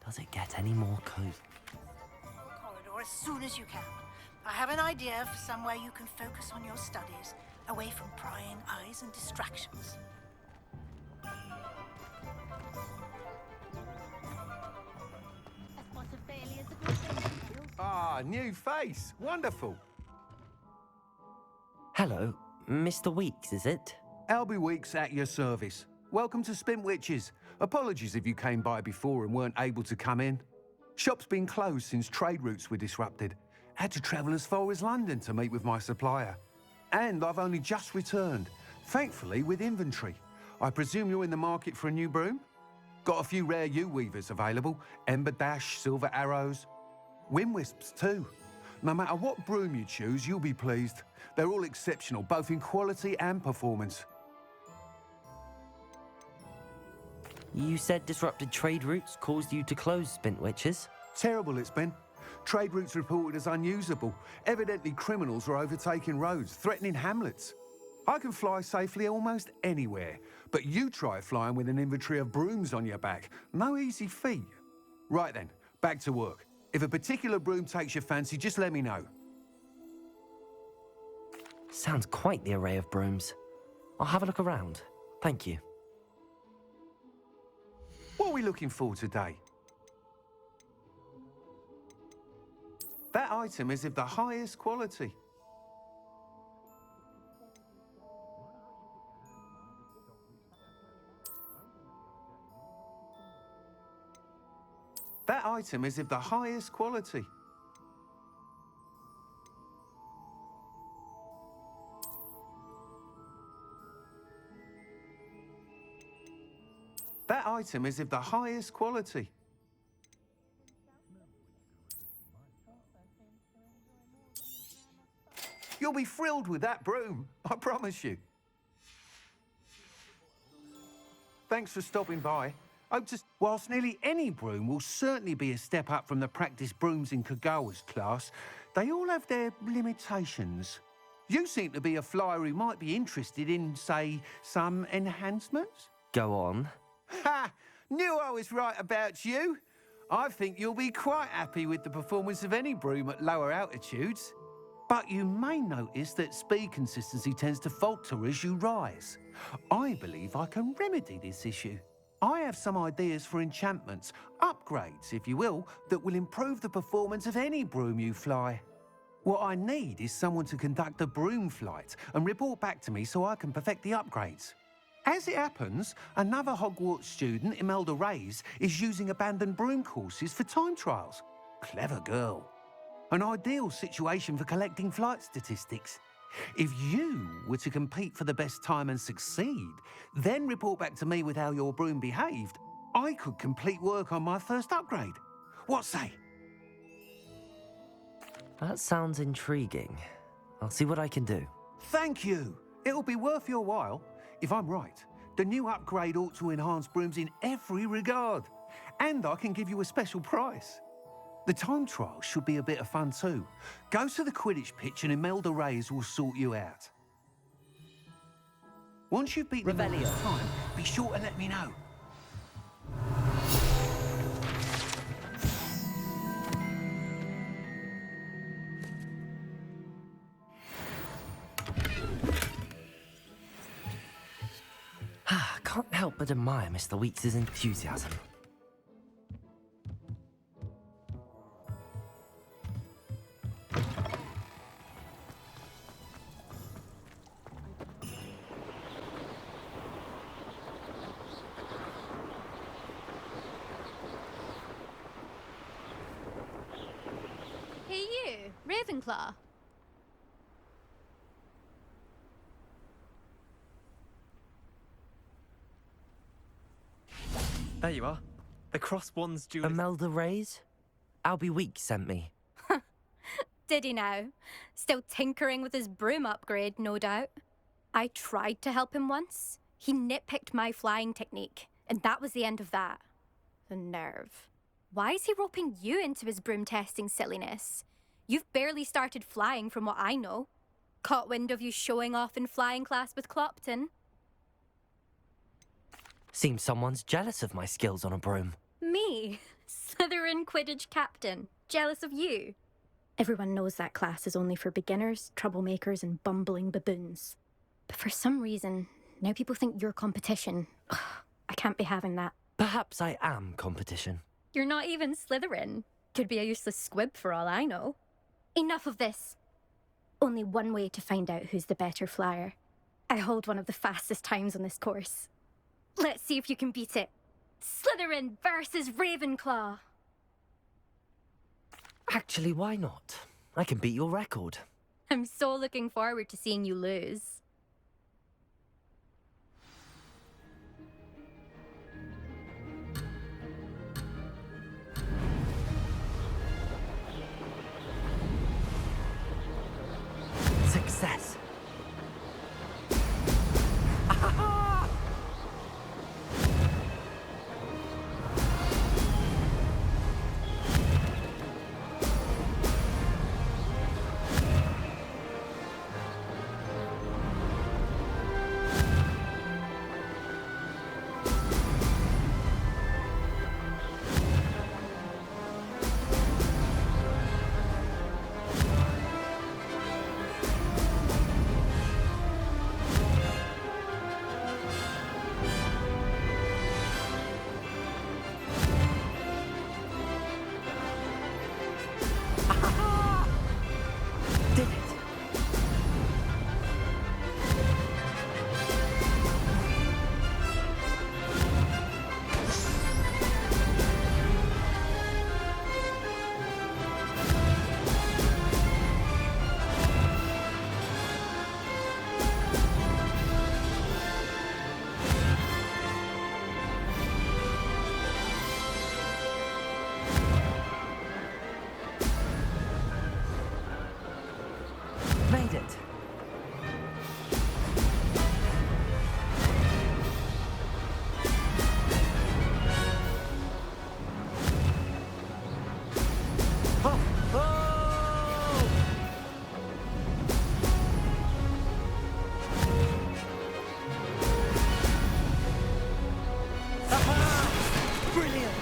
Does it get any more cozy? Corridor as soon as you can. I have an idea for somewhere you can focus on your studies, away from prying eyes and distractions. Ah, new face. Wonderful. Hello, Mr. Weeks, is it? Albie Weeks at your service. Welcome to Spintwitches. Apologies if you came by before and weren't able to come in. Shop's been closed since trade routes were disrupted. Had to travel as far as London to meet with my supplier. And I've only just returned, thankfully with inventory. I presume you're in the market for a new broom? Got a few rare U-weavers available. Ember Dash, Silver Arrows. Wind Wisps too. No matter what broom you choose, you'll be pleased. They're all exceptional, both in quality and performance. You said disrupted trade routes caused you to close Spintwitches? Terrible it's been. Trade routes reported as unusable. Evidently criminals are overtaking roads, threatening hamlets. I can fly safely almost anywhere, but you try flying with an inventory of brooms on your back. No easy feat. Right then, back to work. If a particular broom takes your fancy, just let me know. Sounds quite the array of brooms. I'll have a look around. Thank you. What are we looking for today? That item is of the highest quality. That item is of the highest quality. That item is of the highest quality. You'll be thrilled with that broom, I promise you. Thanks for stopping by. Whilst nearly any broom will certainly be a step up from the practice brooms in Kagawa's class, they all have their limitations. You seem to be a flyer who might be interested in, say, some enhancements? Go on. Ha! Knew I was right about you. I think you'll be quite happy with the performance of any broom at lower altitudes. But you may notice that speed consistency tends to falter as you rise. I believe I can remedy this issue. I have some ideas for enchantments, upgrades, if you will, that will improve the performance of any broom you fly. What I need is someone to conduct a broom flight and report back to me so I can perfect the upgrades. As it happens, another Hogwarts student, Imelda Reyes, is using abandoned broom courses for time trials. Clever girl. An ideal situation for collecting flight statistics. If you were to compete for the best time and succeed, then report back to me with how your broom behaved, I could complete work on my first upgrade. What say? That sounds intriguing. I'll see what I can do. Thank you. It'll be worth your while. If I'm right, the new upgrade ought to enhance brooms in every regard. And I can give you a special price. The time trial should be a bit of fun too. Go to the Quidditch pitch and Imelda Reyes will sort you out. Once you've beaten Imelda's time, be sure to let me know. Can't help but admire Mr. Weeks' enthusiasm. Hey you, Ravenclaw. There you are. The cross one's Julie. Imelda Reyes? Albie Weeks sent me. Did he now? Still tinkering with his broom upgrade, no doubt. I tried to help him once. He nitpicked my flying technique, and that was the end of that. The nerve. Why is he roping you into his broom testing silliness? You've barely started flying from what I know. Caught wind of you showing off in flying class with Clopton. Seems someone's jealous of my skills on a broom. Me? Slytherin Quidditch captain. Jealous of you? Everyone knows that class is only for beginners, troublemakers, and bumbling baboons. But for some reason, now people think you're competition. Ugh, I can't be having that. Perhaps I am competition. You're not even Slytherin. Could be a useless squib for all I know. Enough of this. Only one way to find out who's the better flyer. I hold one of the fastest times on this course. Let's see if you can beat it. Slytherin versus Ravenclaw. Actually, why not? I can beat your record. I'm so looking forward to seeing you lose. Success. Did it? Made it. Oh! Oh! Aha! Brilliant!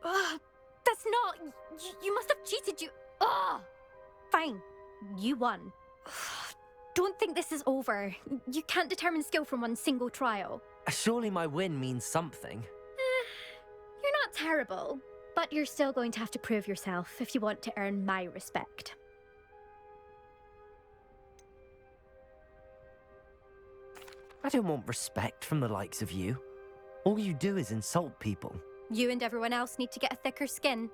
Ugh, that's not... You must have cheated, you... Ugh! Fine. You won. Don't think this is over. You can't determine skill from one single trial. Surely my win means something. You're not terrible, but you're still going to have to prove yourself if you want to earn my respect. I don't want respect from the likes of you. All you do is insult people. You and everyone else need to get a thicker skin.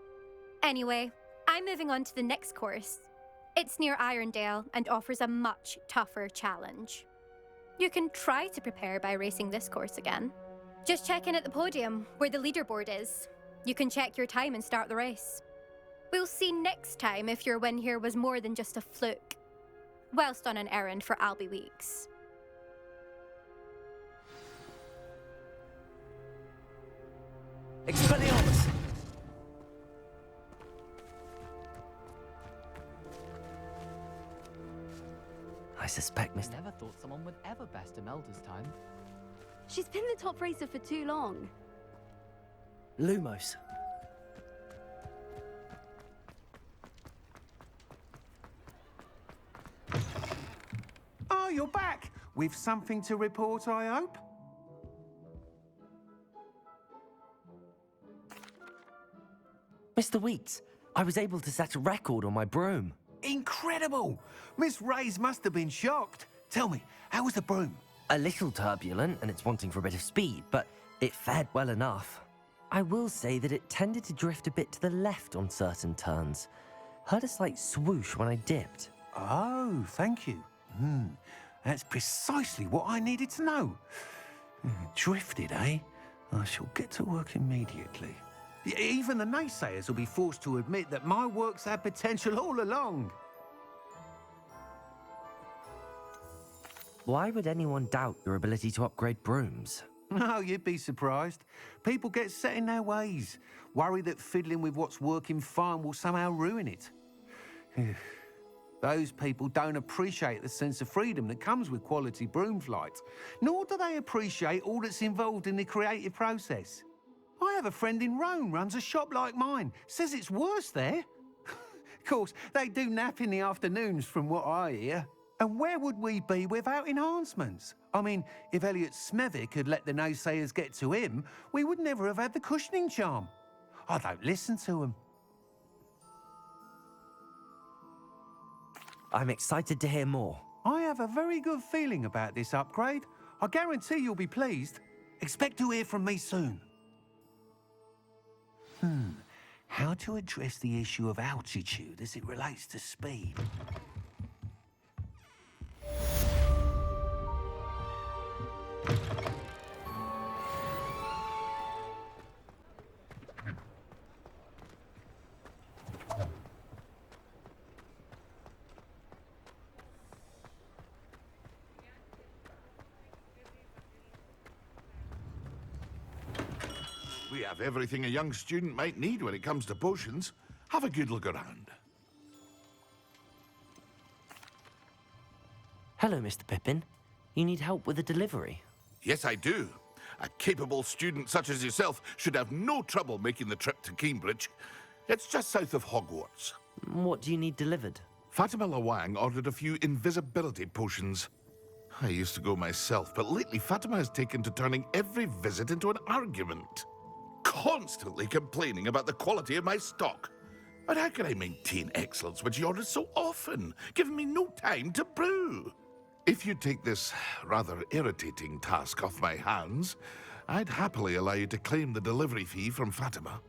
Anyway, I'm moving on to the next course. It's near Irondale and offers a much tougher challenge. You can try to prepare by racing this course again. Just check in at the podium, where the leaderboard is. You can check your time and start the race. We'll see next time if your win here was more than just a fluke. Whilst on an errand for Albie Weeks. Expelliarmus! I suspect Mr. Never thought someone would ever best Imelda's time. She's been the top racer for too long. Lumos. Oh, you're back! With something to report, I hope? Mr. Weeks, I was able to set a record on my broom. Incredible! Miss Reyes must have been shocked. Tell me, how was the broom? A little turbulent and it's wanting for a bit of speed, but it fared well enough. I will say that it tended to drift a bit to the left on certain turns. Heard a slight swoosh when I dipped. Oh, thank you. That's precisely what I needed to know. Drifted, eh? I shall get to work immediately. Even the naysayers will be forced to admit that my work's had potential all along. Why would anyone doubt your ability to upgrade brooms? No, you'd be surprised. People get set in their ways, worry that fiddling with what's working fine will somehow ruin it. Those people don't appreciate the sense of freedom that comes with quality broom flight, nor do they appreciate all that's involved in the creative process. I have a friend in Rome runs a shop like mine, says it's worse there. Of course, they do nap in the afternoons from what I hear. And where would we be without enhancements? I mean, if Elliot Smethwick had let the naysayers get to him, we would never have had the cushioning charm. I don't listen to him. I'm excited to hear more. I have a very good feeling about this upgrade. I guarantee you'll be pleased. Expect to hear from me soon. How to address the issue of altitude as it relates to speed? We have everything a young student might need when it comes to potions. Have a good look around. Hello, Mr. Pippin. You need help with a delivery? Yes, I do. A capable student such as yourself should have no trouble making the trip to Cambridge. It's just south of Hogwarts. What do you need delivered? Fatima Lawang ordered a few invisibility potions. I used to go myself, but lately Fatima has taken to turning every visit into an argument. Constantly complaining about the quality of my stock. But how can I maintain excellence when she orders so often, giving me no time to brew? If you take this rather irritating task off my hands, I'd happily allow you to claim the delivery fee from Fatima.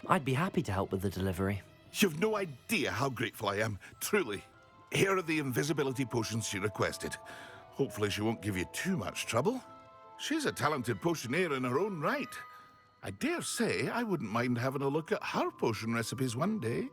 I'd be happy to help with the delivery. You've no idea how grateful I am, truly. Here are the invisibility potions she requested. Hopefully she won't give you too much trouble. She's a talented potioneer in her own right. I dare say I wouldn't mind having a look at her potion recipes one day.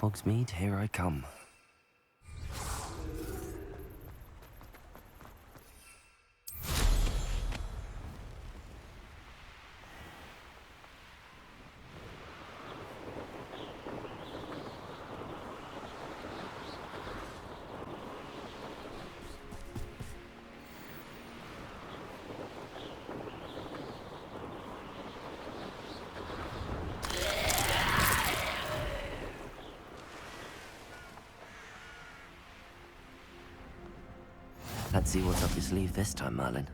Hogsmeade, here I come. Let's see what's up your sleeve this time, Merlin.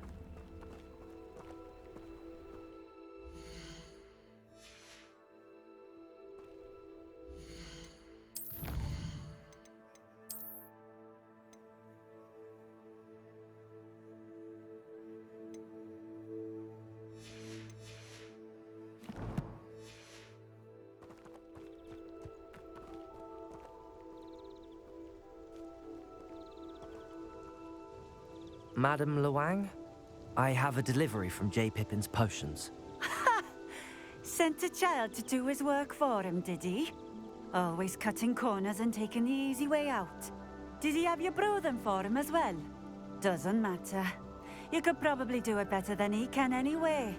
Madam Lawang, I have a delivery from J. Pippin's Potions. Sent a child to do his work for him, did he? Always cutting corners and taking the easy way out. Did he have you brew them for him as well? Doesn't matter. You could probably do it better than he can anyway.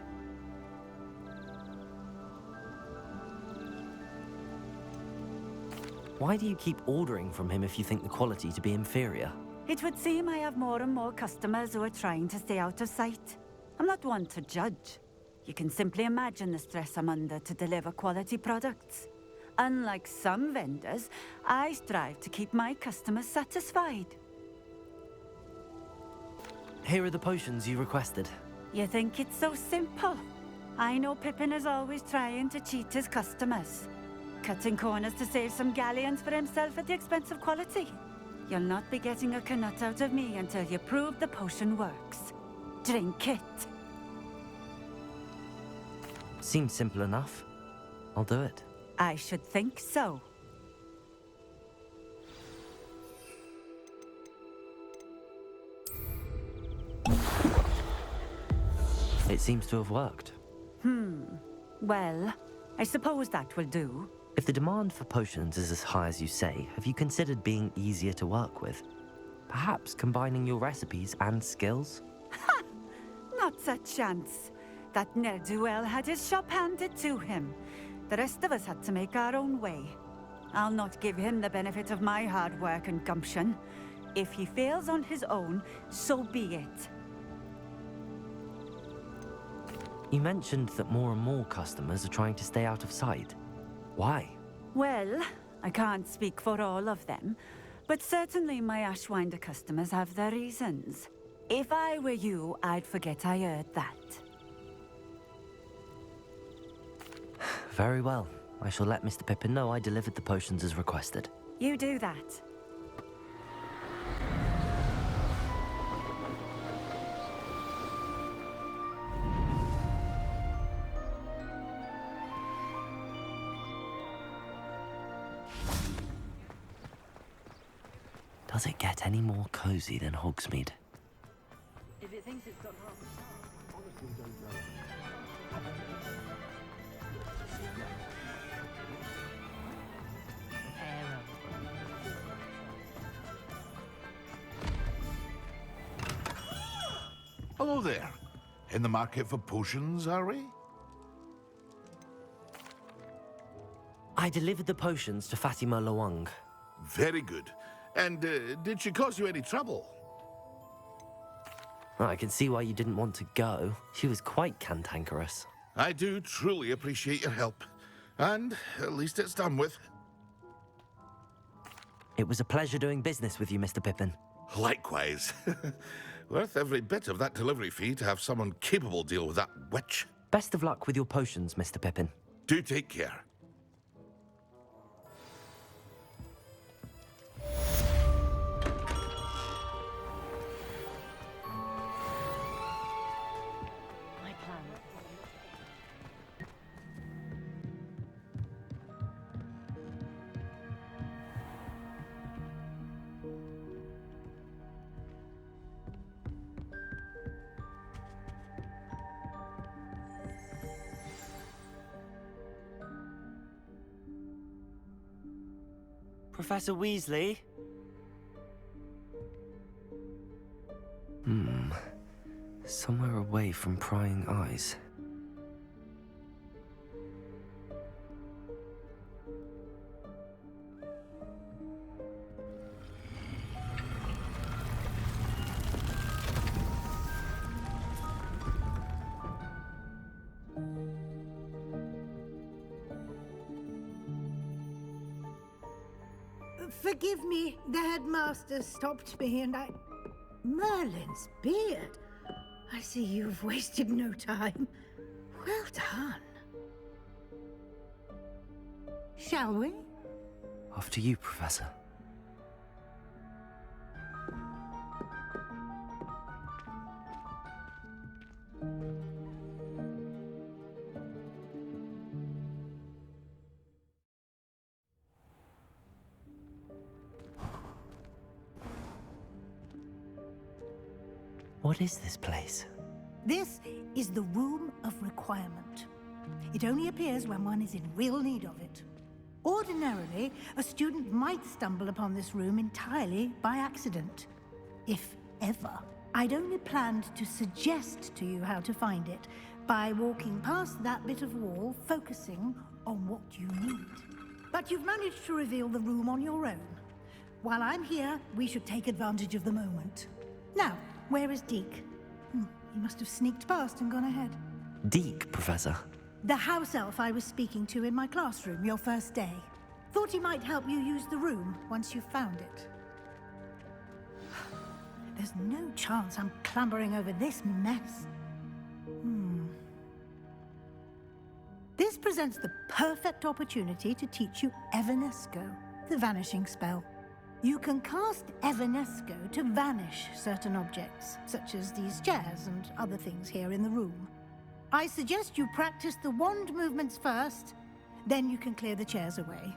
Why do you keep ordering from him if you think the quality to be inferior? It would seem I have more and more customers who are trying to stay out of sight. I'm not one to judge. You can simply imagine the stress I'm under to deliver quality products. Unlike some vendors, I strive to keep my customers satisfied. Here are the potions you requested. You think it's so simple? I know Pippin is always trying to cheat his customers. cutting corners to save some galleons for himself at the expense of quality. You'll not be getting a knut out of me until you prove the potion works. Drink it. Seems simple enough. I'll do it. I should think so. It seems to have worked. Well, I suppose that will do. If the demand for potions is as high as you say, have you considered being easier to work with? Perhaps combining your recipes and skills? Not a chance. That ne'er-do-well had his shop handed to him. The rest of us had to make our own way. I'll not give him the benefit of my hard work and gumption. If he fails on his own, so be it. You mentioned that more and more customers are trying to stay out of sight. Why? Well, I can't speak for all of them, but certainly my Ashwinder customers have their reasons. If I were you, I'd forget I heard that. Very well. I shall let Mr. Pippin know I delivered the potions as requested. You do that. Does it get any more cozy than Hogsmeade? If it thinks it's got wrong, honestly don't know. Hello there. In the market for potions, are we? I delivered the potions to Fatima Lawang. Very good. And did she cause you any trouble? I can see why you didn't want to go. She was quite cantankerous. I do truly appreciate your help. And at least it's done with. It was a pleasure doing business with you, Mr. Pippin. Likewise. Worth every bit of that delivery fee to have someone capable deal with that witch. Best of luck with your potions, Mr. Pippin. Do take care. My plan. Professor Weasley? Somewhere away from prying eyes. Forgive me, the headmaster stopped me and I... Merlin's beard. I see you've wasted no time. Well done. Shall we? After you, Professor. What is this place? This is the Room of Requirement. It only appears when one is in real need of it. Ordinarily, a student might stumble upon this room entirely by accident. If ever. I'd only planned to suggest to you how to find it by walking past that bit of wall, focusing on what you need. But you've managed to reveal the room on your own. While I'm here, we should take advantage of the moment. Now, where is Deke? He must have sneaked past and gone ahead. Deke, Professor. The house elf I was speaking to in my classroom your first day. Thought he might help you use the room once you've found it. There's no chance I'm clambering over this mess. This presents the perfect opportunity to teach you Evanesco, the vanishing spell. You can cast Evanesco to vanish certain objects, such as these chairs and other things here in the room. I suggest you practice the wand movements first, then you can clear the chairs away.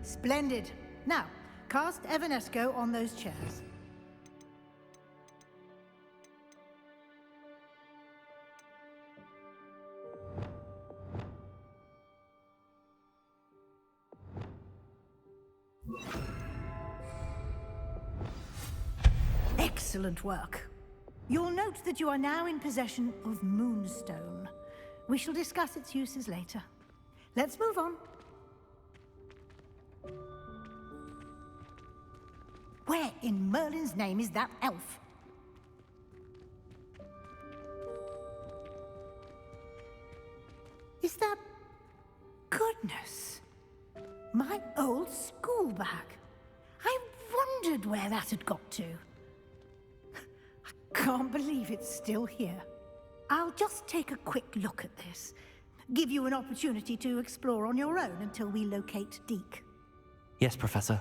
Splendid. Now, cast Evanesco on those chairs. Excellent work. You'll note that you are now in possession of Moonstone. We shall discuss its uses later. Let's move on. Where in Merlin's name is that elf? Is that... Goodness! My old school bag. I wondered where that had got to. I can't believe it's still here. I'll just take a quick look at this. Give you an opportunity to explore on your own until we locate Deke. Yes, Professor.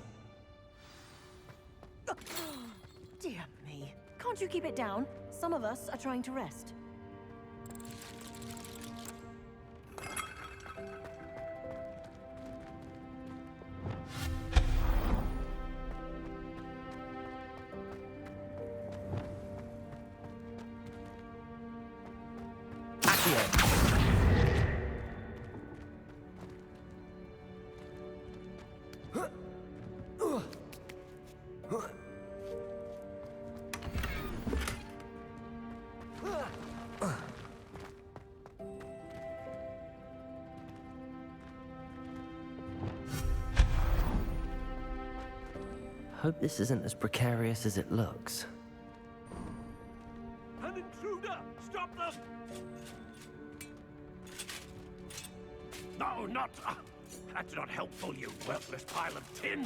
Dear me. Can't you keep it down? Some of us are trying to rest. Hope this isn't as precarious as it looks. An intruder! Stop them! No, not... that's not helpful, you worthless pile of tin!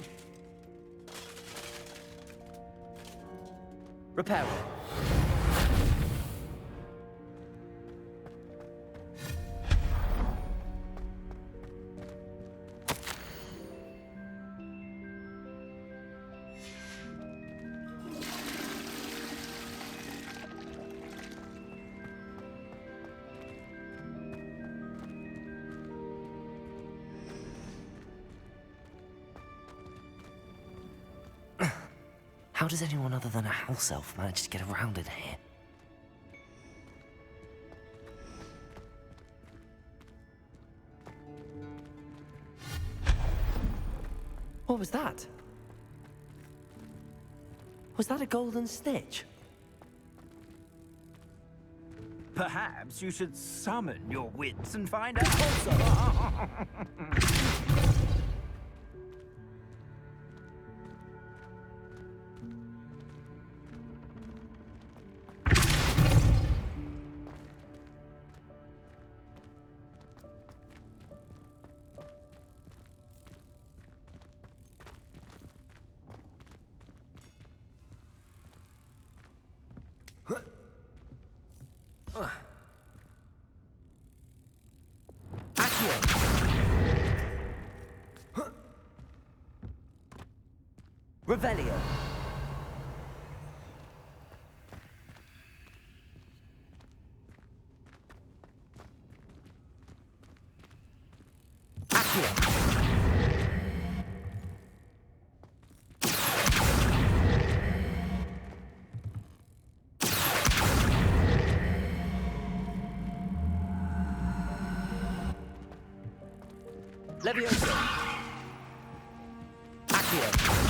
Repair it. How does anyone other than a house elf manage to get around in here? What was that? Was that a golden snitch? Perhaps you should summon your wits and find out also. Revelio. Levioso. Accio.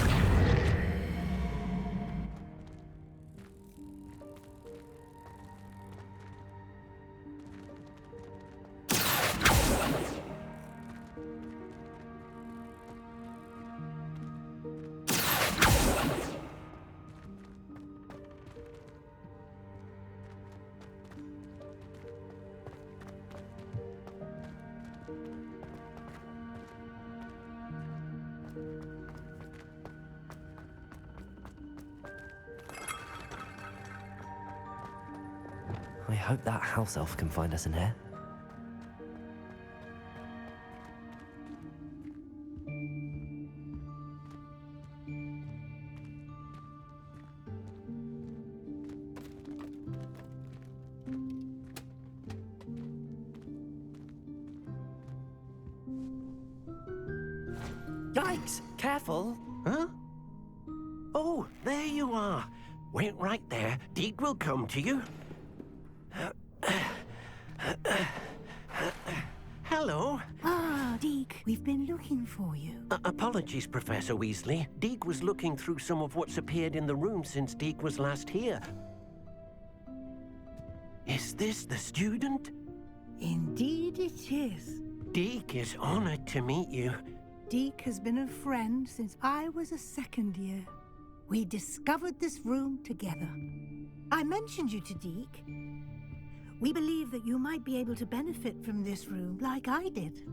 I hope that house elf can find us in here. Yikes! Careful! Huh? Oh, there you are. Wait right there. Deek will come to you. Hello. Ah, Deke, we've been looking for you. Apologies, Professor Weasley. Deek was looking through some of what's appeared in the room since Deek was last here. Is this the student? Indeed it is. Deek is honored to meet you. Deke has been a friend since I was a second year. We discovered this room together. I mentioned you to Deke. We believe that you might be able to benefit from this room like I did.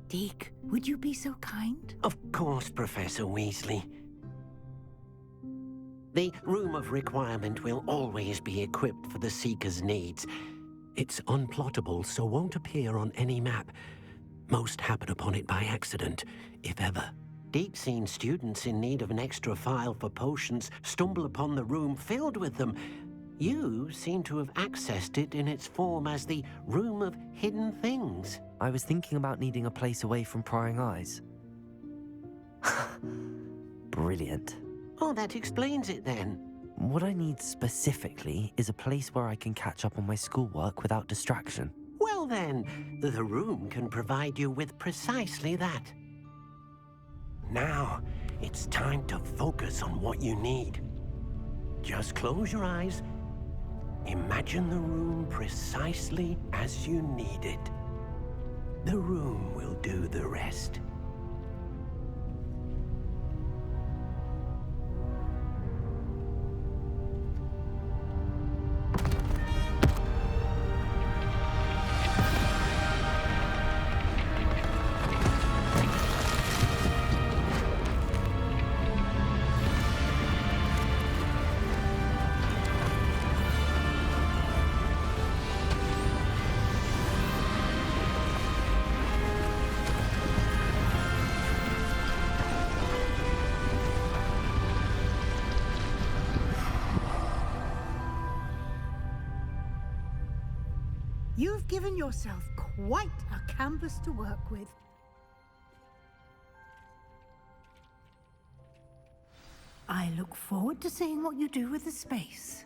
Deke, would you be so kind? Of course, Professor Weasley. The Room of Requirement will always be equipped for the Seeker's needs. It's unplottable, so won't appear on any map. Most happen upon it by accident, if ever. Deep-seen students in need of an extra file for potions stumble upon the room filled with them. You seem to have accessed it in its form as the Room of Hidden Things. I was thinking about needing a place away from prying eyes. Brilliant. Oh, that explains it then. What I need specifically is a place where I can catch up on my schoolwork without distraction. Well then, the room can provide you with precisely that. Now, it's time to focus on what you need. Just close your eyes. Imagine the room precisely as you need it. The room will do the rest. You've given yourself quite a canvas to work with. I look forward to seeing what you do with the space.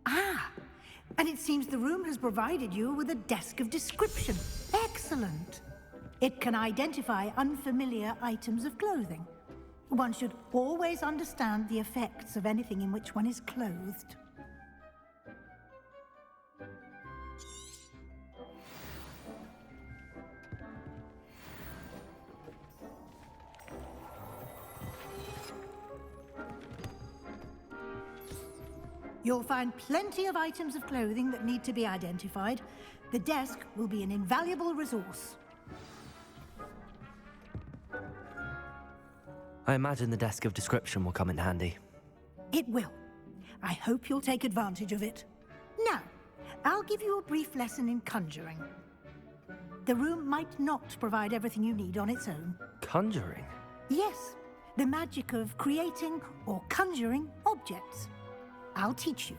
Ah, and it seems the room has provided you with a desk of description. Excellent. It can identify unfamiliar items of clothing. One should always understand the effects of anything in which one is clothed. You'll find plenty of items of clothing that need to be identified. The desk will be an invaluable resource. I imagine the desk of description will come in handy. It will. I hope you'll take advantage of it. Now, I'll give you a brief lesson in conjuring. The room might not provide everything you need on its own. Conjuring? Yes, the magic of creating or conjuring objects. I'll teach you.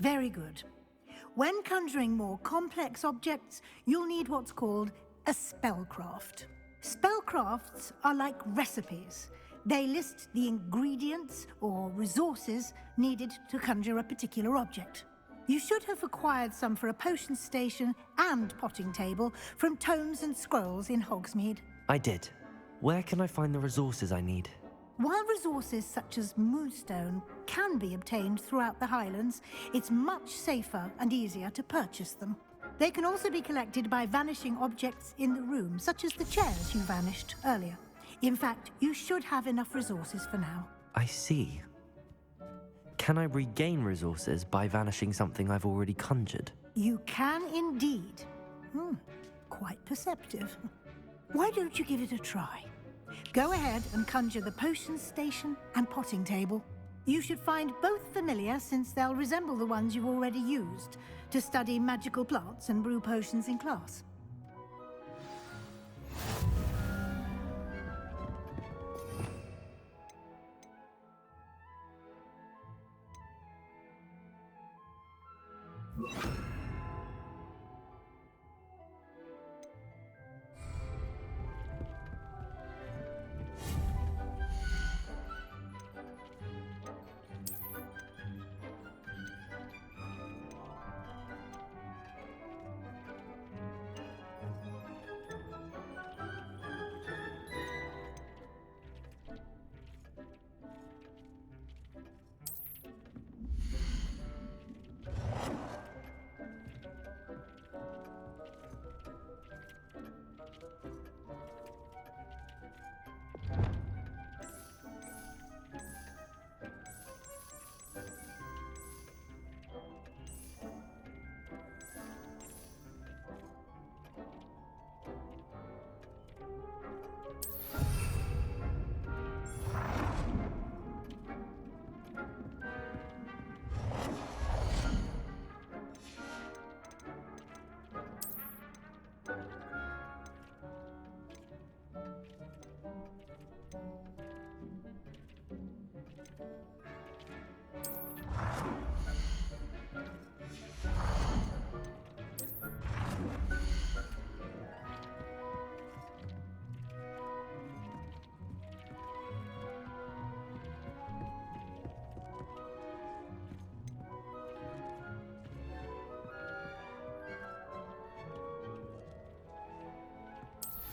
Very good. When conjuring more complex objects, you'll need what's called a spellcraft. Spellcrafts are like recipes. They list the ingredients or resources needed to conjure a particular object. You should have acquired some for a potion station and potting table from tomes and scrolls in Hogsmeade. I did. Where can I find the resources I need? While resources such as Moonstone can be obtained throughout the Highlands, it's much safer and easier to purchase them. They can also be collected by vanishing objects in the room, such as the chairs you vanished earlier. In fact, you should have enough resources for now. I see. Can I regain resources by vanishing something I've already conjured? You can indeed. Quite perceptive. Why don't you give it a try? Go ahead and conjure the potions station and potting table. You should find both familiar, since they'll resemble the ones you've already used to study magical plants and brew potions in class.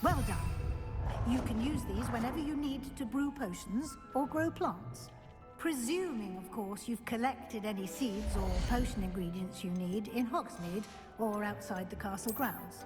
Well done. You can use these whenever you need to brew potions or grow plants. Presuming, of course, you've collected any seeds or potion ingredients you need in Hogsmeade or outside the castle grounds.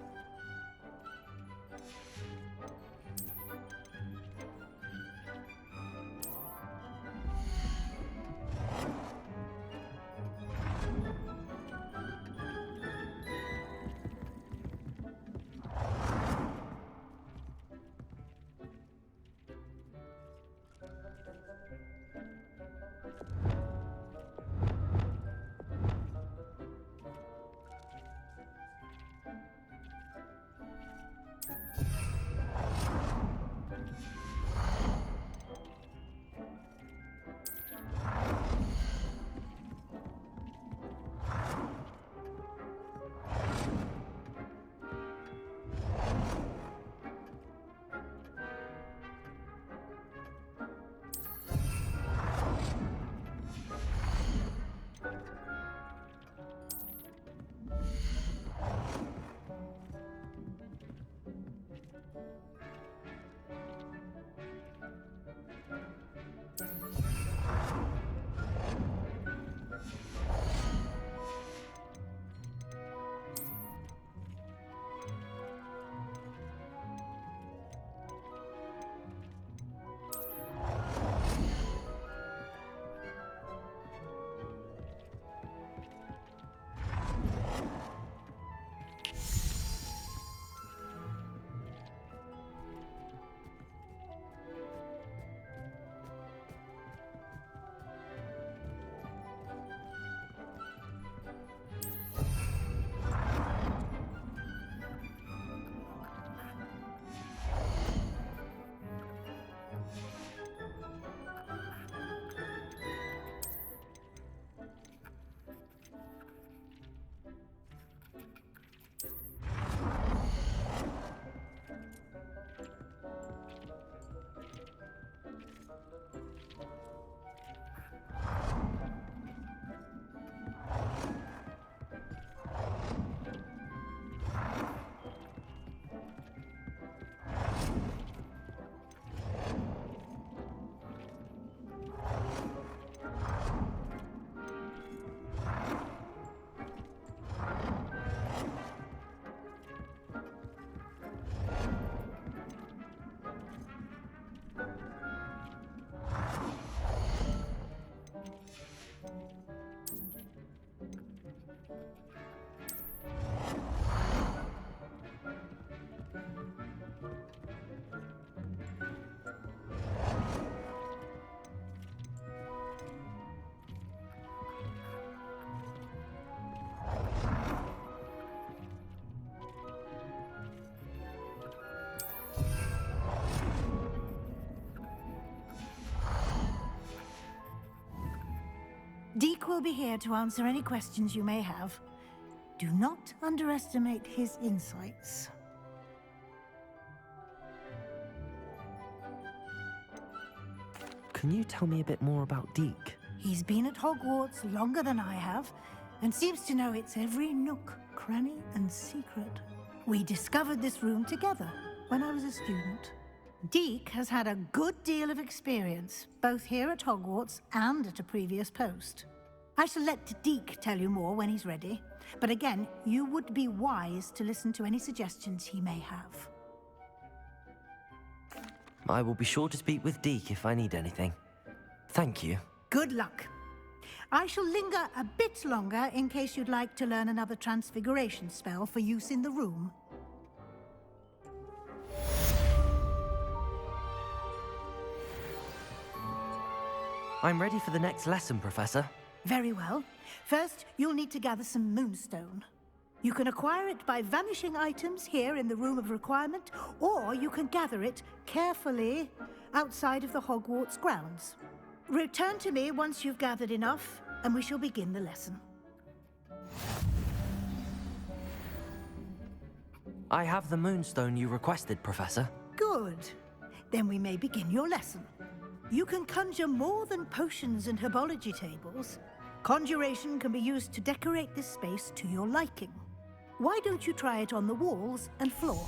will be here to answer any questions you may have. Do not underestimate his insights. Can you tell me a bit more about Deke? He's been at Hogwarts longer than I have, and seems to know its every nook, cranny, and secret. We discovered this room together when I was a student. Deke has had a good deal of experience, both here at Hogwarts and at a previous post. I shall let Deke tell you more when he's ready, but again, you would be wise to listen to any suggestions he may have. I will be sure to speak with Deke if I need anything. Thank you. Good luck. I shall linger a bit longer in case you'd like to learn another transfiguration spell for use in the room. I'm ready for the next lesson, Professor. Very well. First, you'll need to gather some moonstone. You can acquire it by vanishing items here in the Room of Requirement, or you can gather it carefully outside of the Hogwarts grounds. Return to me once you've gathered enough, and we shall begin the lesson. I have the moonstone you requested, Professor. Good. Then we may begin your lesson. You can conjure more than potions and herbology tables. Conjuration can be used to decorate this space to your liking. Why don't you try it on the walls and floor?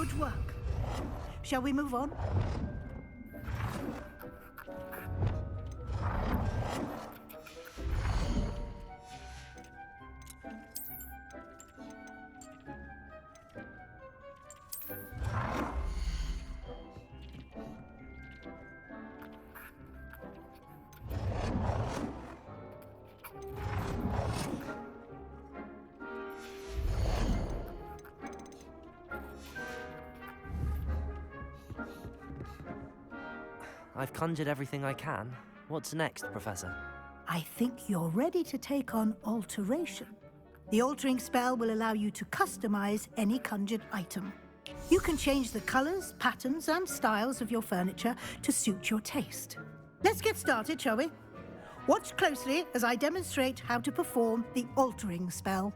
Good work. Shall we move on? I've conjured everything I can. What's next, Professor? I think you're ready to take on alteration. The altering spell will allow you to customize any conjured item. You can change the colors, patterns, and styles of your furniture to suit your taste. Let's get started, shall we? Watch closely as I demonstrate how to perform the altering spell.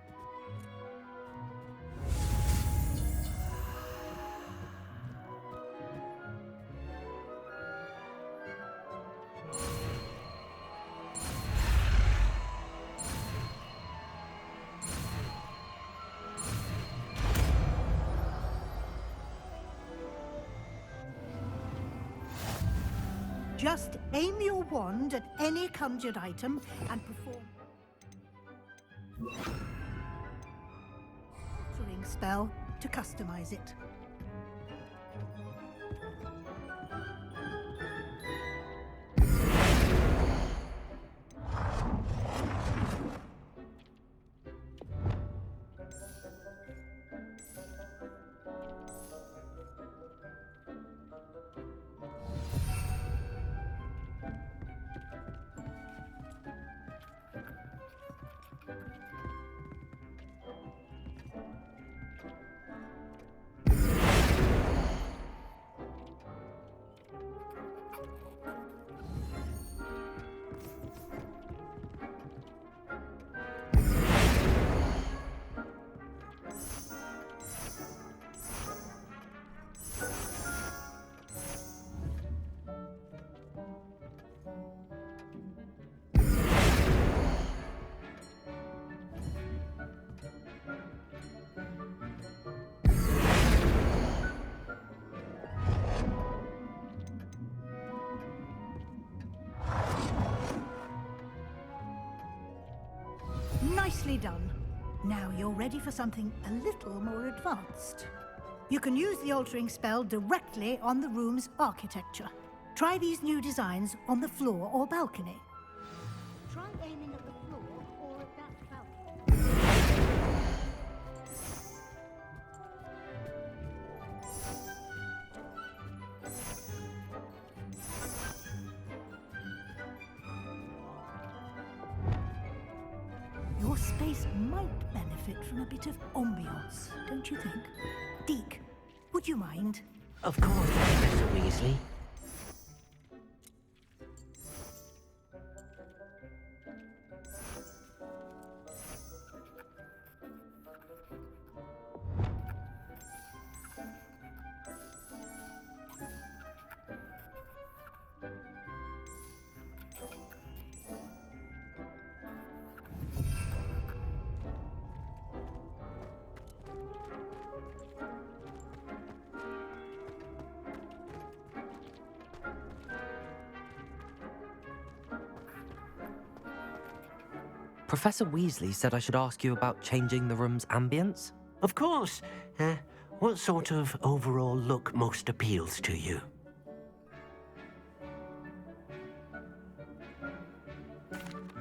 Just aim your wand at any conjured item and perform altering spell to customize it. Nicely done. Now you're ready for something a little more advanced. You can use the altering spell directly on the room's architecture. Try these new designs on the floor or balcony. Try aiming at the floor or at that balcony. Your space might benefit from a bit of ambiance, don't you think? Deke, would you mind? Of course, Professor Weasley. Professor Weasley said I should ask you about changing the room's ambience. Of course. What sort of overall look most appeals to you?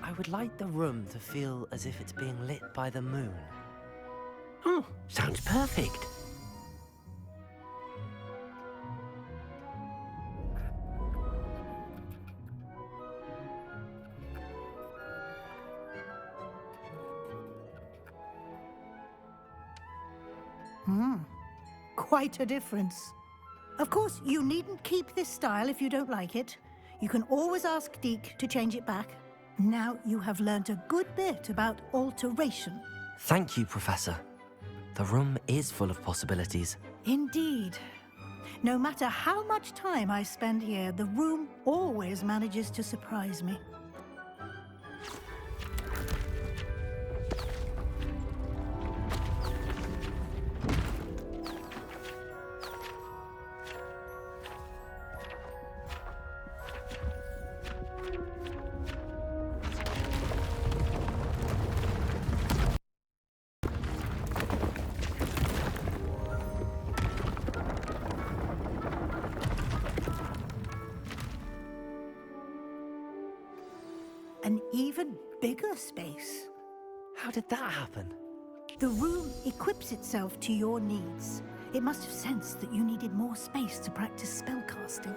I would like the room to feel as if it's being lit by the moon. Oh, sounds perfect. Quite a difference. Of course, you needn't keep this style if you don't like it. You can always ask Deke to change it back. Now you have learnt a good bit about alteration. Thank you, Professor. The room is full of possibilities. Indeed. No matter how much time I spend here, the room always manages to surprise me. an even bigger space. How did that happen? The room equips itself to your needs. It must have sensed that you needed more space to practice spellcasting.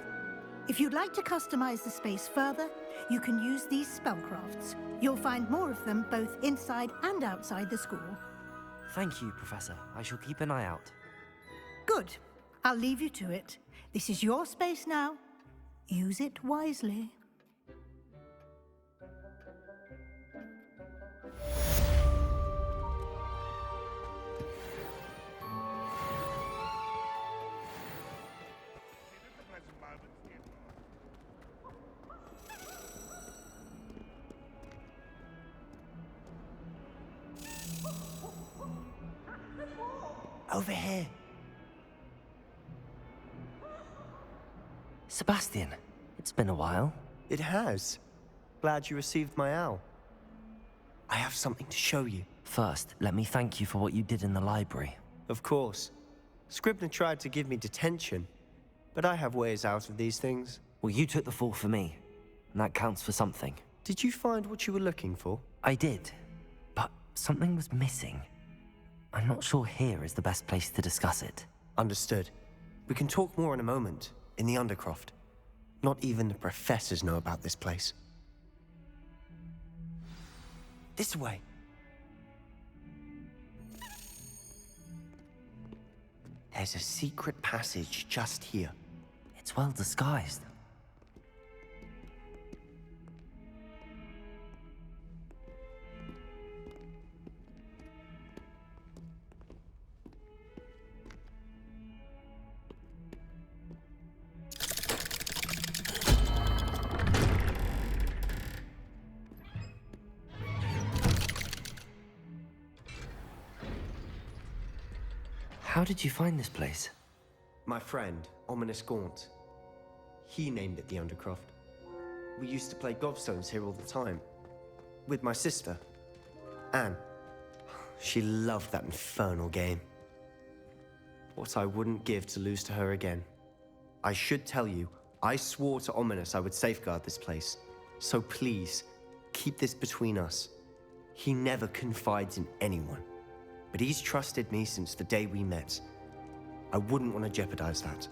If you'd like to customize the space further, you can use these spellcrafts. You'll find more of them both inside and outside the school. Thank you, Professor. I shall keep an eye out. Good. I'll leave you to it. This is your space now. Use it wisely. Over here. Sebastian, it's been a while. It has. Glad you received my owl. I have something to show you. First, let me thank you for what you did in the library. Of course. Scribner tried to give me detention, but I have ways out of these things. Well, you took the fall for me, and that counts for something. Did you find what you were looking for? I did, but something was missing. I'm not sure here is the best place to discuss it. Understood. We can talk more in a moment, in the Undercroft. Not even the professors know about this place. This way. There's a secret passage just here. It's well disguised. How did you find this place? My friend, Ominous Gaunt. He named it the Undercroft. We used to play gobstones here all the time. With my sister, Anne. She loved that infernal game. What I wouldn't give to lose to her again. I should tell you, I swore to Ominous I would safeguard this place. So please, keep this between us. He never confides in anyone. But he's trusted me since the day we met. I wouldn't want to jeopardize that.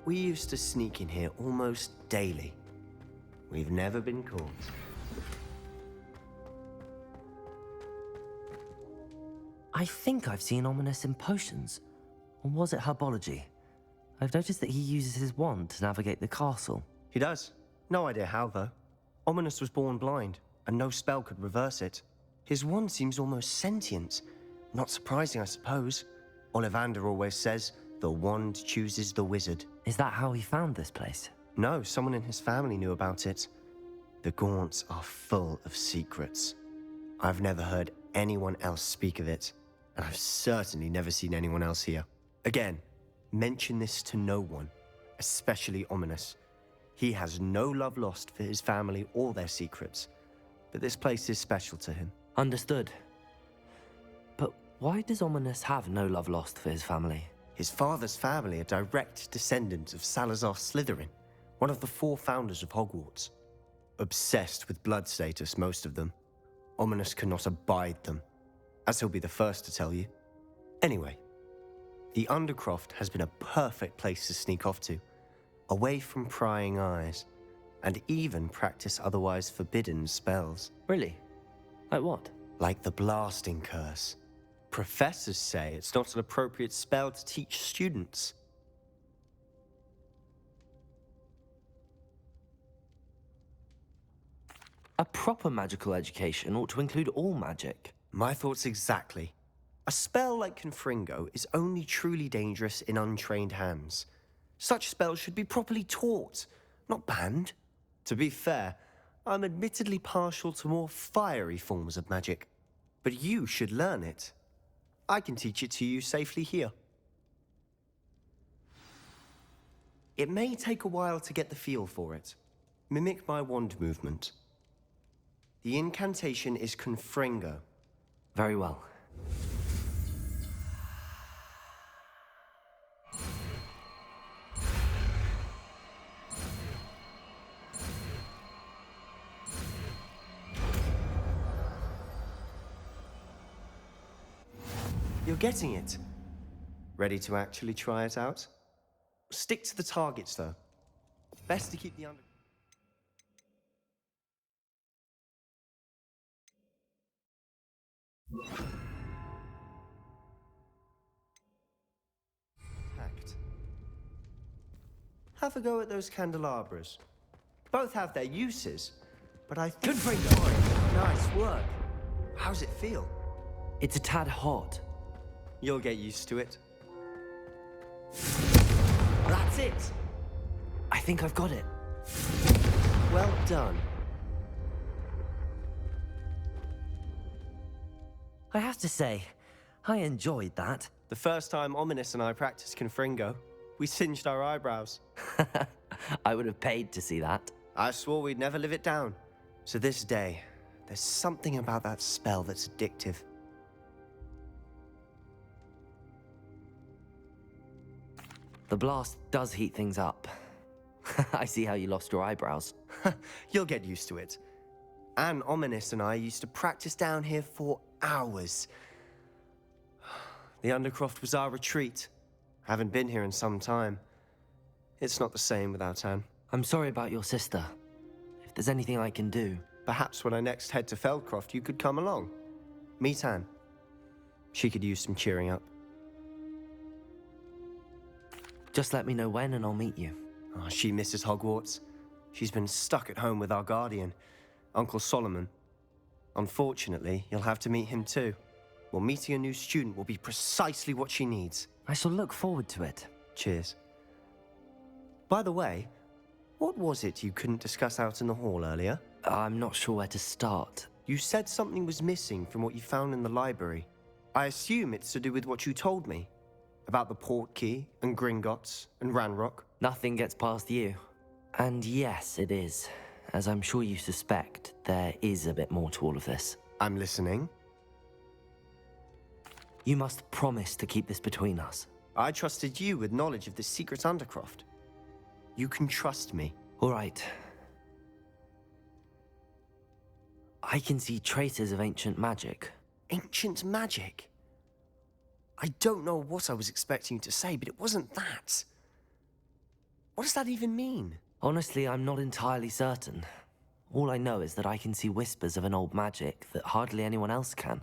We used to sneak in here almost daily. We've never been caught. I think I've seen Ominous in potions. Or was it herbology? I've noticed that he uses his wand to navigate the castle. He does. No idea how, though. Ominous was born blind, and no spell could reverse it. His wand seems almost sentient. Not surprising, I suppose. Ollivander always says, the wand chooses the wizard. Is that how he found this place? No, someone in his family knew about it. The Gaunts are full of secrets. I've never heard anyone else speak of it, and I've certainly never seen anyone else here. Again, mention this to no one, especially Ominous. He has no love lost for his family or their secrets, but this place is special to him. Understood. But why does Ominous have no love lost for his family? His father's family are direct descendants of Salazar Slytherin, one of the 4 founders of Hogwarts. Obsessed with blood status, most of them. Ominous cannot abide them, as he'll be the first to tell you. Anyway, the Undercroft has been a perfect place to sneak off to, away from prying eyes, and even practice otherwise forbidden spells. Really? Like what? Like the blasting curse. Professors say it's not an appropriate spell to teach students. A proper magical education ought to include all magic. My thoughts exactly. A spell like Confringo is only truly dangerous in untrained hands. Such spells should be properly taught, not banned. To be fair, I'm admittedly partial to more fiery forms of magic. But you should learn it. I can teach it to you safely here. It may take a while to get the feel for it. Mimic my wand movement. The incantation is Confringo. Very well. You're getting it. Ready to actually try it out? Stick to the targets, though. Best to keep the under... Tact. Have a go at those candelabras. Both have their uses, but I think... Nice work. How's it feel? It's a tad hot. You'll get used to it. That's it! I think I've got it. Well done. I have to say, I enjoyed that. The first time Ominous and I practiced Confringo, we singed our eyebrows. I would have paid to see that. I swore we'd never live it down. So this day, there's something about that spell that's addictive. The blast does heat things up. I see how you lost your eyebrows. You'll get used to it. Anne, Ominous and I used to practice down here for hours. The Undercroft was our retreat. Haven't been here in some time. It's not the same without Anne. I'm sorry about your sister. If there's anything I can do... Perhaps when I next head to Feldcroft, you could come along. Meet Anne. She could use some cheering up. Just let me know when and I'll meet you. Oh, she misses Hogwarts. She's been stuck at home with our guardian, Uncle Solomon. Unfortunately, you'll have to meet him too. Well, meeting a new student will be precisely what she needs. I shall look forward to it. Cheers. By the way, what was it you couldn't discuss out in the hall earlier? I'm not sure where to start. You said something was missing from what you found in the library. I assume it's to do with what you told me. About the Portkey, and Gringotts, and Ranrock. Nothing gets past you. And yes, it is. As I'm sure you suspect, there is a bit more to all of this. I'm listening. You must promise to keep this between us. I trusted you with knowledge of the secret Undercroft. You can trust me. All right. I can see traces of ancient magic. Ancient magic? I don't know what I was expecting you to say, but it wasn't that. What does that even mean? Honestly, I'm not entirely certain. All I know is that I can see whispers of an old magic that hardly anyone else can.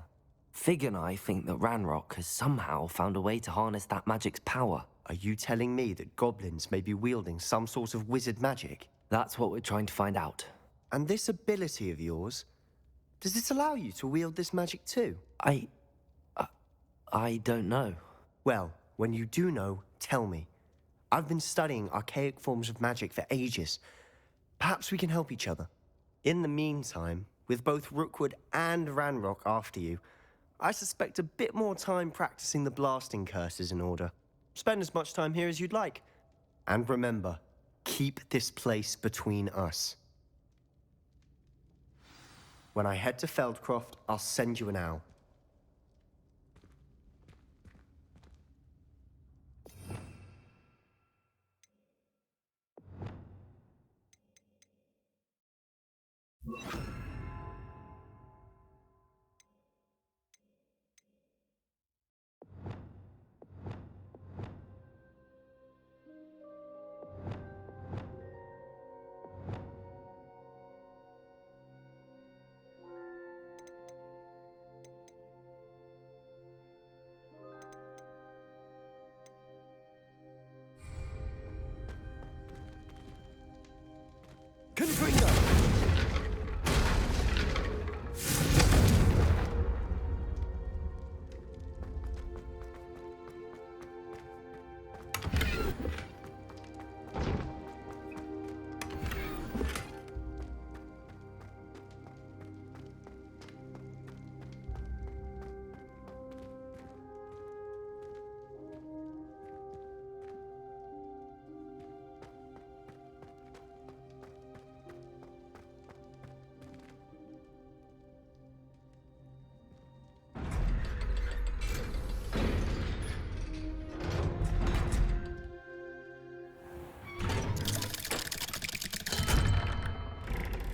Fig and I think that Ranrock has somehow found a way to harness that magic's power. Are you telling me that goblins may be wielding some sort of wizard magic? That's what we're trying to find out. And this ability of yours, does it allow you to wield this magic too? I don't know. Well, when you do know, tell me. I've been studying archaic forms of magic for ages. Perhaps we can help each other. In the meantime, with both Rookwood and Ranrock after you, I suspect a bit more time practicing the blasting curse is in order. Spend as much time here as you'd like. And remember, keep this place between us. When I head to Feldcroft, I'll send you an owl. Confringo!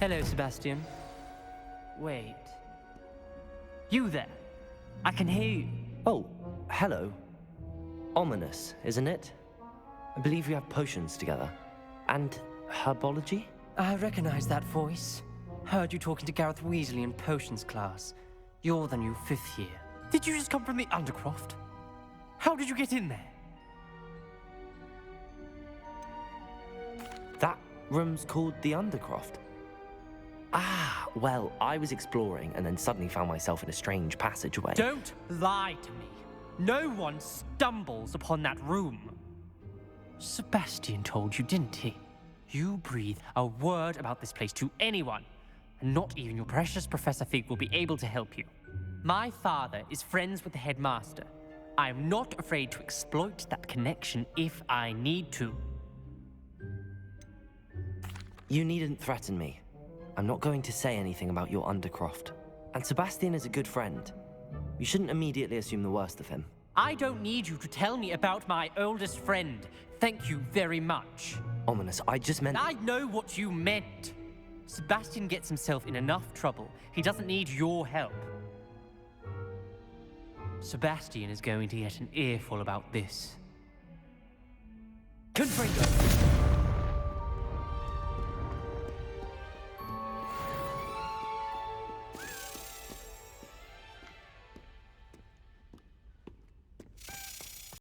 Hello, Sebastian. Wait. You there? I can hear you. Oh, hello. Ominous, isn't it? I believe we have potions together. And herbology? I recognize that voice. Heard you talking to Gareth Weasley in potions class. You're the new 5th year. Did you just come from the Undercroft? How did you get in there? That room's called the Undercroft. Ah, well, I was exploring and then suddenly found myself in a strange passageway. Don't lie to me. No one stumbles upon that room. Sebastian told you, didn't he? You breathe a word about this place to anyone, and not even your precious Professor Fig will be able to help you. My father is friends with the headmaster. I am not afraid to exploit that connection if I need to. You needn't threaten me. I'm not going to say anything about your Undercroft. And Sebastian is a good friend. You shouldn't immediately assume the worst of him. I don't need you to tell me about my oldest friend. Thank you very much. Ominous, I just meant... I know what you meant. Sebastian gets himself in enough trouble. He doesn't need your help. Sebastian is going to get an earful about this. Confringo!